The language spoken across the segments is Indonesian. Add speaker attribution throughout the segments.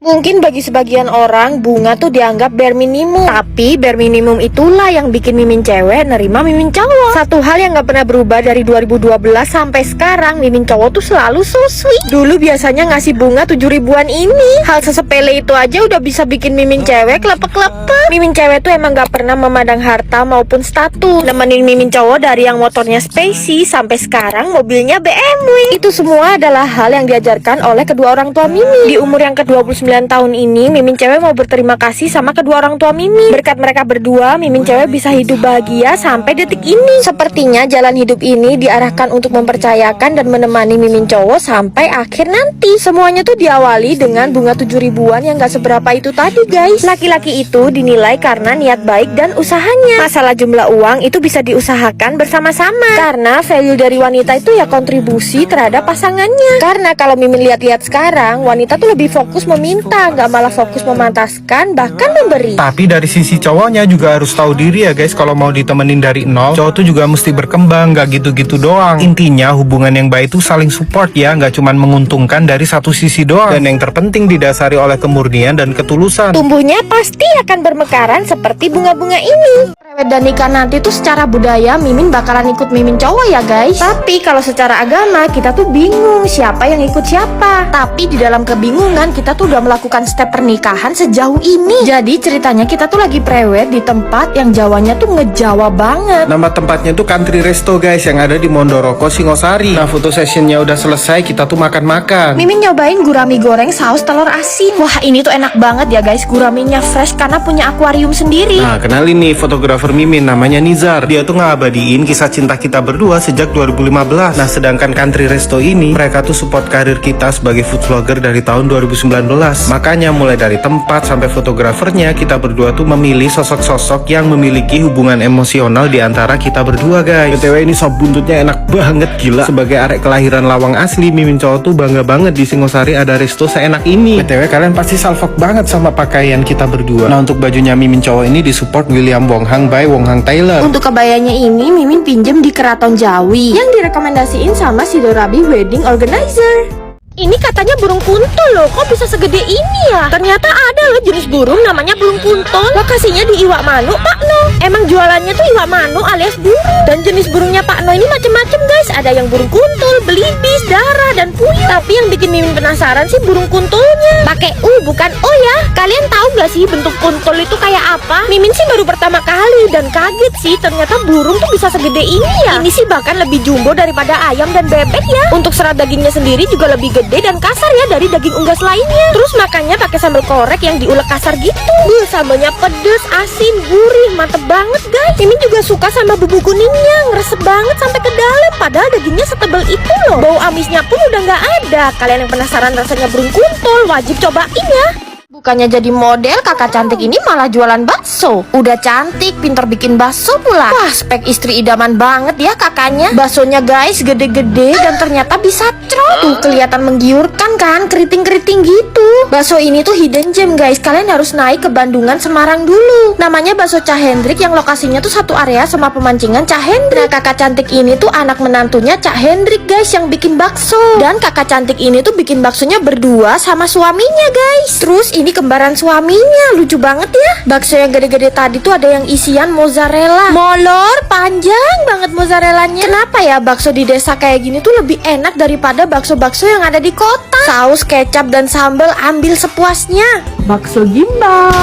Speaker 1: Mungkin bagi sebagian orang, bunga tuh dianggap bare minimum. Tapi bare minimum itulah yang bikin mimin cewek nerima mimin cowok. Satu hal yang gak pernah berubah dari 2012 sampai sekarang, mimin cowok tuh selalu so sweet. Dulu biasanya ngasih bunga 7 ribuan ini. Hal sesepele itu aja udah bisa bikin mimin cewek klepek-klepek. Mimin cewek tuh emang gak pernah memandang harta maupun status. Nemenin mimin cowok dari yang motornya Spacey sampai sekarang mobilnya BMW. Itu semua adalah hal yang diajarkan oleh kedua orang tua mimin. Di umur yang ke-29 tahun ini, mimin cewek mau berterima kasih sama kedua orang tua mimin. Berkat mereka berdua, mimin cewek bisa hidup bahagia sampai detik ini. Sepertinya jalan hidup ini diarahkan untuk mempercayakan dan menemani mimin cowok sampai akhir nanti. Semuanya tuh diawali dengan bunga 7 ribuan yang gak seberapa itu tadi, guys. Laki-laki itu dinilai karena niat baik dan usahanya. Masalah jumlah uang itu bisa diusahakan bersama-sama, karena value dari wanita itu ya kontribusi terhadap pasangannya. Karena kalau mimin lihat-lihat sekarang, wanita tuh lebih fokus meminta, nggak malah fokus memantaskan, bahkan memberi.
Speaker 2: Tapi dari sisi cowoknya juga harus tahu diri ya guys. Kalau mau ditemenin dari nol, cowok tuh juga mesti berkembang, nggak gitu-gitu doang. Intinya hubungan yang baik itu saling support ya, nggak cuman menguntungkan dari satu sisi doang. Dan yang terpenting didasari oleh kemurnian dan ketulusan.
Speaker 1: Tumbuhnya pasti akan bermekaran seperti bunga-bunga ini. Rewet dan nikah nanti tuh secara budaya mimin bakalan ikut mimin cowok ya guys. Tapi kalau secara agama kita tuh bingung siapa yang ikut siapa. Tapi di dalam kebingungan kita tuh udah melakukan step pernikahan sejauh ini. Jadi ceritanya kita tuh lagi prewed di tempat yang Jawanya tuh ngejawa banget.
Speaker 2: Nama tempatnya tuh Country Resto guys, yang ada di Mondoroko, Singosari. Nah foto sessionnya udah selesai, kita tuh makan-makan.
Speaker 1: Mimin nyobain gurami goreng saus telur asin. Wah ini tuh enak banget ya guys. Guraminya fresh karena punya akuarium sendiri.
Speaker 2: Nah kenalin nih fotografer mimin, namanya Nizar. Dia tuh ngabadiin kisah cinta kita berdua sejak 2015. Nah sedangkan Country Resto ini, mereka tuh support karir kita sebagai food vlogger dari tahun 2019. Makanya mulai dari tempat sampai fotografernya, kita berdua tuh memilih sosok-sosok yang memiliki hubungan emosional di antara kita berdua guys. BTW ini sop buntutnya enak banget, gila. Sebagai arek kelahiran Lawang asli, mimin cowok tuh bangga banget di Singosari ada resto seenak ini. BTW kalian pasti salfok banget sama pakaian kita berdua. Nah untuk bajunya mimin cowok ini disupport William Wonghang by Wonghang Taylor.
Speaker 1: Untuk kebayanya ini mimin pinjem di Keraton Jawi yang direkomendasiin sama si Dorabi Wedding Organizer. Ini katanya burung kuntul loh, kok bisa segede ini ya? Ternyata ada loh jenis burung namanya burung kuntul. Lokasinya di Iwak Manuk, Pak No. Emang jualannya tuh Iwak Manuk alias burung. Dan jenis burungnya Pak No ini macem-macem guys. Ada yang burung kuntul, belibis, darah, dan puyuh. Tapi yang bikin mimin penasaran sih burung kuntulnya. Pakai U bukan O ya. Kalian tahu gak sih bentuk kuntul itu kayak apa? Mimin sih baru pertama kali dan kaget sih, ternyata burung tuh bisa segede ini ya. Ini sih bahkan lebih jumbo daripada ayam dan bebek ya. Untuk serat dagingnya sendiri juga lebih gede dan kasar ya dari daging unggas lainnya. Terus makannya pakai sambal korek yang diulek kasar gitu. Sambalnya pedes, asin, gurih, mantep banget guys. Mimin juga suka sama bumbu kuningnya, ngeresep banget sampai ke dalam. Padahal dagingnya setebal itu loh. Bau amisnya pun udah nggak ada. Kalian yang penasaran rasanya burung kuntul, wajib cobain ya. Bukannya jadi model, kakak cantik ini malah jualan bakso. Udah cantik, pinter bikin bakso pula. Wah, spek istri idaman banget ya kakaknya. Baksonya guys, gede-gede dan ternyata bisa crot. Tuh, kelihatan menggiurkan kan, keriting-keriting gitu. Bakso ini tuh hidden gem guys. Kalian harus naik ke Bandungan, Semarang dulu. Namanya bakso Cah Hendrik yang lokasinya tuh satu area sama pemancingan Cah Hendrik. Nah, kakak cantik ini tuh anak menantunya Cak Hendrik guys yang bikin bakso. Dan kakak cantik ini tuh bikin baksonya berdua sama suaminya guys. Terus ini kembaran suaminya, lucu banget ya. Bakso yang gede-gede tadi tuh ada yang isian mozzarella. Molor, panjang banget mozzarellanya. Kenapa ya bakso di desa kayak gini tuh lebih enak daripada bakso-bakso yang ada di kota? Saus, kecap, dan sambal ambil sepuasnya. Bakso gimbal.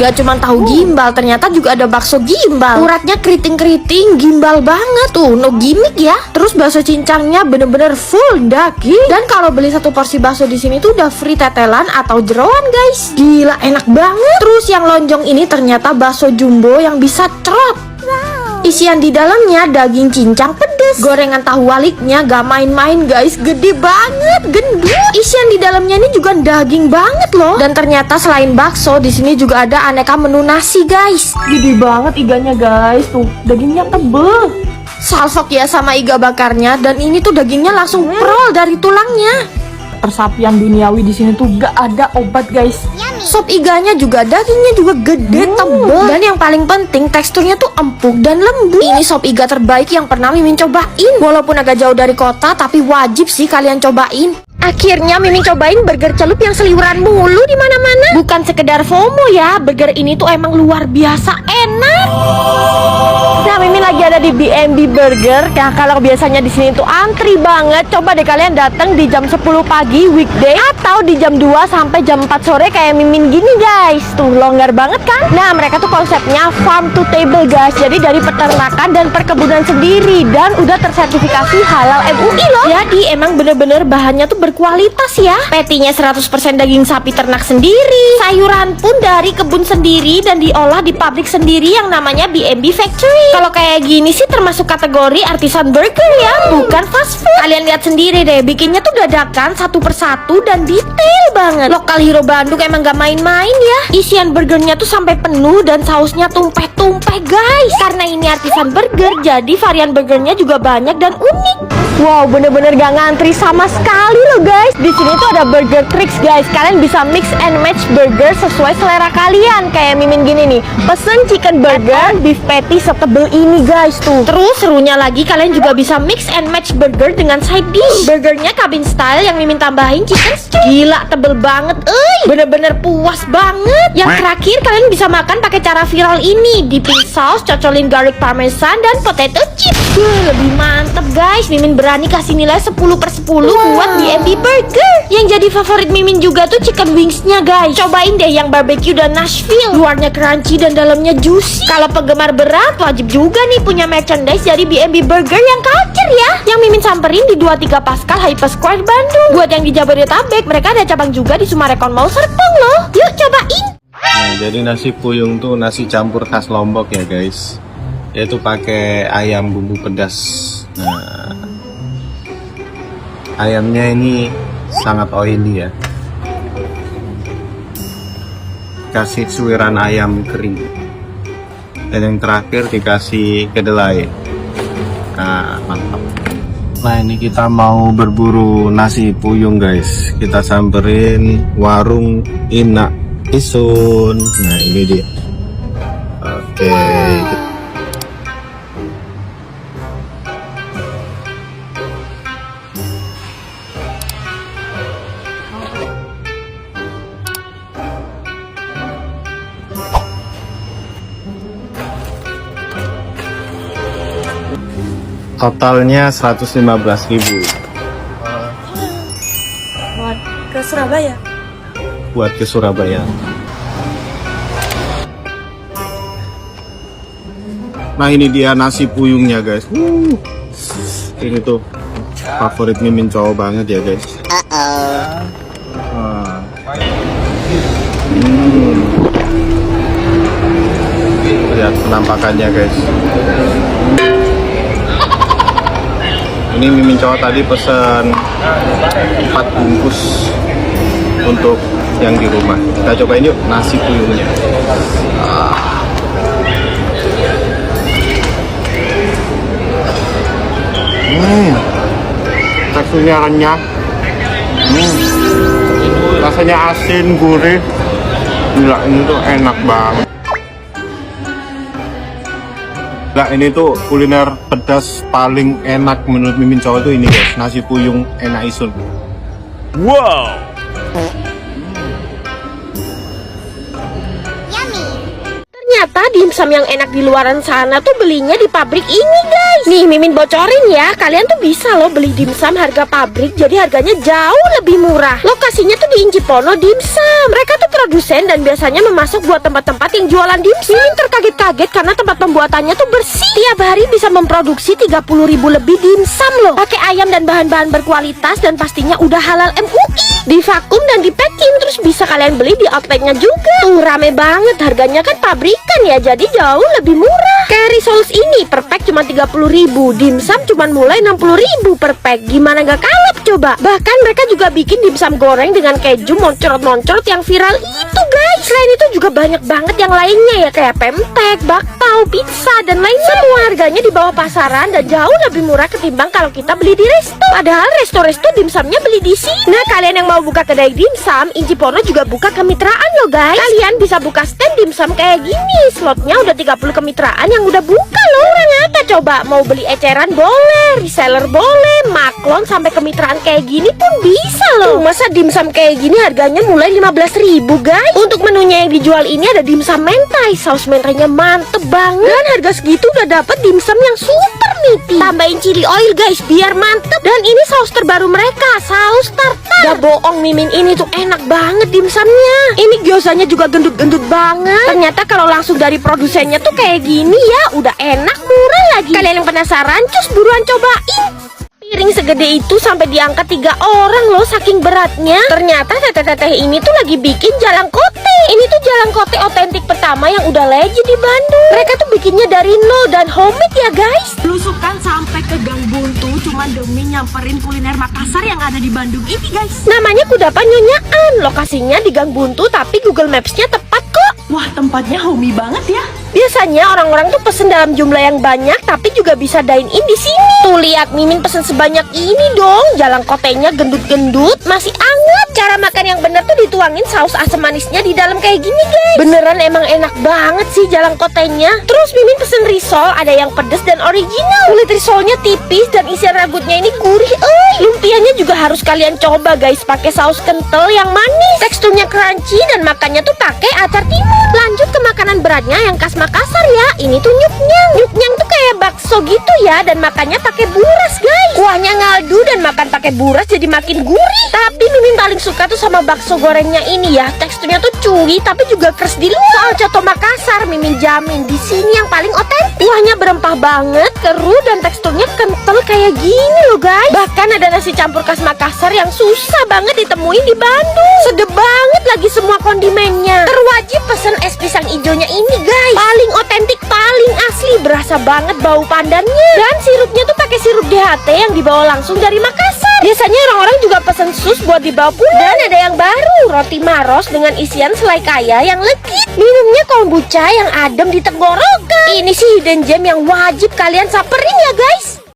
Speaker 1: Gak cuma tahu gimbal, ternyata juga ada bakso gimbal. Uratnya keriting-keriting, gimbal banget. Tuh, no gimmick ya. Terus bakso cincangnya bener-bener full daging. Dan kalau beli satu porsi bakso di sini tuh udah free tetelan atau jeroan guys. Gila enak banget. Terus yang lonjong ini ternyata bakso jumbo yang bisa cerot. Isian di dalamnya daging cincang pedes. Gorengan tahu waliknya gak main-main guys, gede banget, gendut. Isian di dalamnya ini juga daging banget loh. Dan ternyata selain bakso, di sini juga ada aneka menu nasi guys. Gede banget iganya guys, tuh dagingnya tebel. Salfok ya sama iga bakarnya, dan ini tuh dagingnya langsung prol dari tulangnya. Persapian duniawi di sini tuh gak ada obat guys. Sop iganya juga dagingnya juga gede, tebel, dan yang paling penting teksturnya tuh empuk dan lembut. Ini sop iga terbaik yang pernah mimin cobain. Walaupun agak jauh dari kota, tapi wajib sih kalian cobain. Akhirnya mimin cobain burger celup yang seliweran mulu di mana-mana. Bukan sekedar FOMO ya, burger ini tuh emang luar biasa enak. Nah, Mimin lagi ada di B&B Burger. Nah, kalau biasanya di sini tuh antri banget. Coba deh kalian datang di jam 10 pagi weekday atau di jam 2 sampai jam 4 sore kayak Mimin gini, guys. Tuh longgar banget kan? Nah, mereka tuh konsepnya farm to table, guys. Jadi dari peternakan dan perkebunan sendiri dan udah tersertifikasi halal MUI loh. Jadi emang bener-bener bahannya tuh berkualitas ya. Patty-nya 100% daging sapi ternak sendiri. Sayuran pun dari kebun sendiri dan diolah di pabrik sendiri yang namanya B&B Factory. Kalau kayak gini sih termasuk kategori artisan burger ya, bukan fast food. Kalian lihat sendiri deh, bikinnya tuh dadakan satu persatu dan detail banget. Lokal hero Bandung emang gak main-main ya. Isian burgernya tuh sampai penuh dan sausnya tumpeh-tumpeh, guys. Karena ini artisan burger, jadi varian burgernya juga banyak dan unik. Wow, bener-bener gak ngantri sama sekali loh, guys. Di sini tuh ada burger tricks, guys. Kalian bisa mix and match burger sesuai selera kalian. Kayak Mimin gini nih, pesen chicken burger, beef patty setebel ini, guys tuh. Terus serunya lagi, kalian juga bisa mix and match burger dengan side dish. Burgernya cabin style yang Mimin tambahin chicken strip. Gila, tebel banget, bener-bener puas banget. Yang terakhir, kalian bisa makan pakai cara viral ini, dipping sauce, cocolin garlic parmesan dan potato chips. Lebih mantep, guys. Mimin berani kasih nilai 10/10 buat B&B Burger. Yang jadi favorit Mimin juga tuh chicken wingsnya, guys. Cobain deh yang barbecue dan Nashville. Luarnya crunchy dan dalamnya juicy. Kalau penggemar berat, wajib juga nih punya merchandise dari B&B Burger yang culture ya. Yang Mimin samperin di 23 Pascal Hyper Square Bandung. Buat yang di Jabodetabek, mereka ada cabang juga di Sumarekon Mall Serpong loh. Yuk cobain.
Speaker 2: Nah, jadi nasi puyung tuh nasi campur khas Lombok ya, guys. Yaitu pakai ayam bumbu pedas. Nah, ayamnya ini sangat oily ya. Kasih suiran ayam kering. Dan yang terakhir dikasih kedelai. Nah, mantap. Nah, ini kita mau berburu nasi puyung, guys. Kita samperin warung Ina Isun. Nah, ini dia. Oke. Totalnya 115.000
Speaker 1: Buat ke Surabaya.
Speaker 2: buat ke Surabaya. Nah, ini dia nasi puyungnya, guys. Ini tuh favorit Mimin cowok banget ya, guys. Lihat penampakannya, guys. Ini Mimin cowok tadi pesan 4 bungkus untuk yang di rumah. Kita cobain yuk nasi puyungnya. Teksturnya renyah. Rasanya asin, gurih. Gila, ini tuh enak banget. Nah, ini tuh kuliner pedas paling enak menurut Mimin cowok tuh ini, guys, nasi puyung Ina Isun. Wow.
Speaker 1: Ternyata dimsum yang enak di luaran sana tuh belinya di pabrik ini, guys. Nih, Mimin bocorin ya, kalian tuh bisa loh beli dimsum harga pabrik, jadi harganya jauh lebih murah. Lokasinya tuh di Incipono Dimsum. Mereka tuh produsen dan biasanya memasuk buat tempat-tempat yang jualan dimsum. Mimin terkaget-kaget karena tempat pembuatannya tuh bersih. Tiap hari bisa memproduksi 30.000 lebih dimsum loh. Pakai ayam dan bahan-bahan berkualitas dan pastinya udah halal MUI. Divakum dan dipacking, terus bisa kalian beli di outletnya juga. Tuh rame banget, harganya kan pabrikan ya, jadi jauh lebih murah. Kayak risoles ini per pack cuma 30.000, dimsum cuma mulai 60.000 per pack. Gimana gak kalap coba? Bahkan mereka juga bikin dimsum goreng dengan keju moncrot-moncrot yang viral itu, guys. Selain itu juga banyak banget yang lainnya ya, kayak pempek, bakpao, mau pizza dan lainnya. Semua harganya di bawah pasaran dan jauh lebih murah ketimbang kalau kita beli di resto. Padahal resto-resto dimsumnya beli di sini. Nah, kalian yang mau buka kedai dimsum, Injiporno juga buka kemitraan loh guys. Kalian bisa buka stand dimsum kayak gini. Slotnya udah 30 kemitraan yang udah buka loh. Kurang apa coba? Mau beli eceran boleh, reseller boleh, maklon sampai kemitraan kayak gini pun bisa loh. Masa dimsum kayak gini harganya mulai 15.000 guys. Untuk menunya yang dijual ini ada dimsum mentai. Saus mentainya mantep banget. Dan harga segitu udah dapet dimsum yang super meaty. Tambahin chili oil guys biar mantep. Dan ini saus terbaru mereka, saus tartar. Gak bohong, Mimin, ini tuh enak banget dimsumnya. Ini gyozanya juga gendut-gendut banget. Ternyata kalau langsung dari produsennya tuh kayak gini ya, udah enak, murah lagi. Kalian yang penasaran, cus buruan cobain. Piring segede itu sampai diangkat 3 orang loh saking beratnya. Ternyata teteh-teteh ini tuh lagi bikin jalangkote. Ini tuh jalangkote otentik pertama yang udah legend di Bandung. Mereka tuh bikinnya dari nol dan homemade ya guys.
Speaker 3: Belusukan sampai ke Gang Buntu cuma demi nyamperin kuliner Makassar yang ada di Bandung ini guys.
Speaker 1: Namanya Kudapan Nyonyaan. Lokasinya di Gang Buntu tapi Google Maps-nya tepat kok.
Speaker 3: Wah, tempatnya homey banget ya.
Speaker 1: Biasanya orang-orang tuh pesen dalam jumlah yang banyak tapi juga bisa dine in di sini. Tuh lihat, Mimin pesen sebanyak ini dong. Jalangkotenya gendut-gendut, masih anget. Cara makan yang bener tuh dituangin saus asam manisnya di dalam kayak gini guys. Beneran emang enak banget sih jalangkotenya. Terus Mimin pesen risol, ada yang pedes dan original. Kulit risolnya tipis dan isian rambutnya ini gurih. Lumpianya juga harus kalian coba guys, pakai saus kental yang manis. Teksturnya crunchy dan makannya tuh pakai acar timun. Lanjut ke makanan beratnya yang khas Makassar ya. Ini tuh nyuknyang. Nyuknyang tuh kayak bakso gitu ya, dan makannya pakai buras guys. Kuahnya ngaldu dan makan pakai buras jadi makin gurih. Tapi Mimin paling suka tuh sama bakso gorengnya ini ya. Teksturnya tuh chewy tapi juga keras di luar. Soal coto Makassar, Mimin jamin di sini yang paling otentik. Kuahnya berempah banget, keruh dan teksturnya kental kayak gini loh guys. Bahkan ada nasi campur khas Makassar yang susah banget ditemuin di Bandung. Sedep banget lagi semua kondimennya. Terwajib pesen es pisang hijaunya ini guys. Paling otentik, paling asli, berasa banget bau pandannya. Dan sirupnya tuh pakai sirup DHT yang dibawa langsung dari Makassar. Biasanya orang-orang juga pesen sus buat dibawa pulang. Dan ada yang baru, roti maros dengan isian selai kaya yang legit. Minumnya kombucha yang adem di tenggorokan. Ini sih hidden gem yang wajib kalian samperin ya guys.